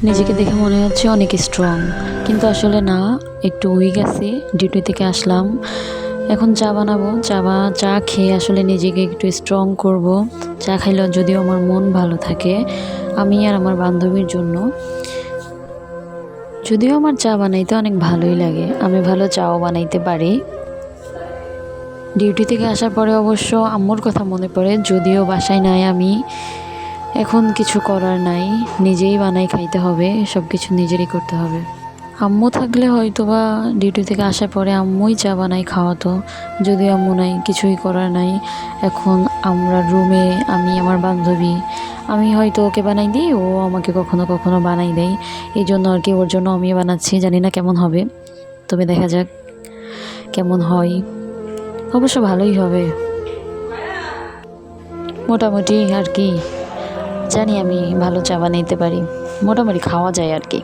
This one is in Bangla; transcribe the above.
নিজেকে দেখে মনে হচ্ছে অনেক স্ট্রং, কিন্তু আসলে না, একটু উইক আছি। ডিউটি থেকে আসলাম, এখন চা বানাবো। চা খেয়ে আসলে নিজেকে একটু স্ট্রং করব। চা খাইলেও যদিও আমার মন ভালো থাকে, আমি আর আমার বান্ধবীর জন্য। যদিও আমার চা বানাইতে অনেক ভালোই লাগে, আমি ভালো চাও বানাইতে পারি। ডিউটি থেকে আসার পরে অবশ্য আম্মুর কথা মনে পড়ে, যদিও বাসায় নাই আমি। এখন কিছু করার নাই, নিজেই বানাই খাইতে হবে, সব কিছু নিজেরই করতে হবে। আম্মু থাকলে হয়তো বা ডিউটি থেকে আসার পরে আম্মুই চা বানাই খাওয়াতো, যদিও আম্মু নাই, কিছুই করার নাই। এখন আমরা রুমে, আমি আমার বান্ধবী, আমি হয়তো ওকে বানাই দিই, ও আমাকে কখনো কখনো বানাই দেয়। এই জন্য আর কি, ওর জন্য আমি বানাচ্ছি। জানি না কেমন হবে, তবে দেখা যাক কেমন হয়। অবশ্য ভালোই হবে মোটামুটি আর কি। জানি আমি ভালো চা বানাইতে পারি, মোটামুটি খাওয়া যায় আর কি।